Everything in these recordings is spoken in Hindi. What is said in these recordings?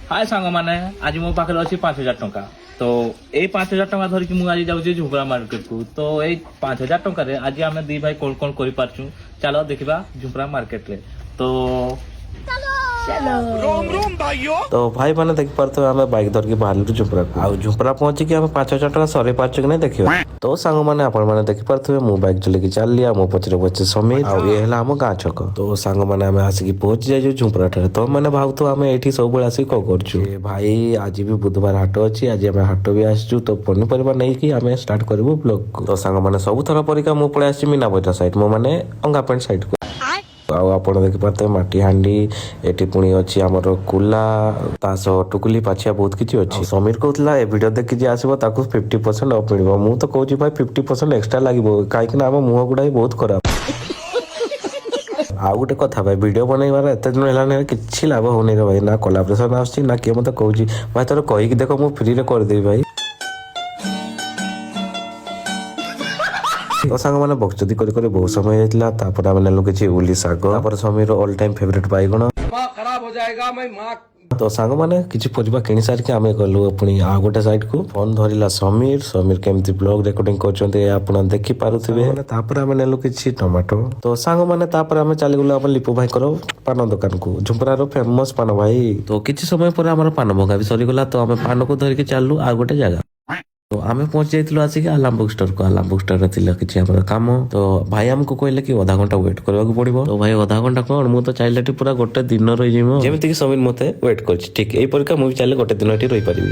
हाय सांग मैंने आज मो पाखे अच्छी 5,000 टंका तो यही 5,000 टंका धरिकी मुझे आज जाऊँ झुंपड़ा मार्केट को तो यही 5,000 टंका आज आम दी भाई कौन कौन कर चलो देखा झुंपड़ा मार्केट रे तो तो भाई मैंने देख पारे आम बैक धरिकी बाहर झुंपड़ा को आ झुंपड़ा पहुंची आम 5,000 टका सर पार्च कि नहीं देखिए तो सांग मैंने आपण देख पारे मु बैक चलेकी चलिए मो पचरे पचे समीर आम गाँ छक तो सांग मैंने आम आसिक पहुंची जाइए झुंपड़ा ठारे तो मैंने भावु आम ये सब आसिक कौन कर भाई आज भी बुधवार हाट अच्छी आज आम हाट भी आसचु तो पनीपरिया नहीं आम स्टार्ट करूँ ब्लॉग को तो सांग मैंने सब थर परिका मु पलि आसी मीना बजार साइड मो मैंने अंगा पेंट साइड को आपण देखिपारे माटी हांडी एटी पुणी अच्छी आमर कुला तास टुकुली पाछिया बहुत किसी अच्छी समीर कहला ए वीडियो देखि जे आसीबो ताकू 50% ऑफ मिलिबो मु तो कहूची भाई 50% एक्स्ट्रा लागिबो काहे ना आम मुह गुडा बहुत खराब आउ गोटे कथा भाई वीडियो बनैबार एते दिन हेलाने किछि लाभ होनी रे भाई ना कोलैबोरेशन आछी ना के मते कहूची भाई तोर कहि कि देखो मु फ्री रे कर देबी भाई तो सांग मैंने बक्चदी कर बहुत समय जाइला तापर आम नेलु किछि उली साग तापर समीर ऑल टाइम फेवरेट बाइगण खराब हो जाएगा मैं मां तो सांग मैंने किछि परिबा किनि सार के आमे गलु पुनी आ गोटे साइड को फोन धरिला समीर केमती ब्लॉग रिकॉर्डिंग करचोंते आपण देखि पारुथिबे तापर आमे नेलु किछि टमाटो तो सांग मैंने तापर आमे चली गलु अपन लिपु भाई करो पान दुकान को झुंपरा रो फेमस पान भाई तो किछि समय पर हमर पान भंगा भी सरी गला तो आमे पान को धरि के चालू आ गोटे जगह तो आमे पहुंच जाइथिलु आसिक आलाम बुक स्टोर को आलाम बुक स्टोर रे थिला किछि हमर काम तो भाई हमको कहले कि आधा घंटा वेट करबाक पड़िबो तो भाई आधा घंटा कोन मु तो चाइलेटी पूरा गोटे दिन रहि जिमो जेमिति कि समीर मते वेट करछि ठीक एई परिका मु चाइले गोटे दिनटी रहि परिबी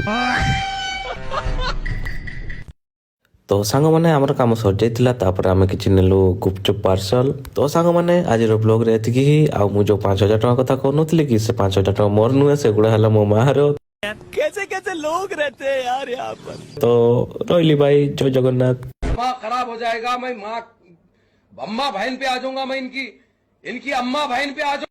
तो सांग माने हमर काम सर जाइथिला तापर आमे किछि नेलु गुपचुप पार्सल तो सांग माने आज रो ब्लॉग रे एतिकी आ मु जो 5,000 टका कथा कहनोतली कि से 5,000 टका मोर नुए से गुडा हला मो मारो कैसे कैसे लोग रहते हैं यार यहाँ पर तो रोइली भाई जय जगन्नाथ माँ खराब हो जाएगा मैं माँ अम्मा बहन पे आ जाऊंगा मैं इनकी अम्मा बहन पे आ जाऊंगा।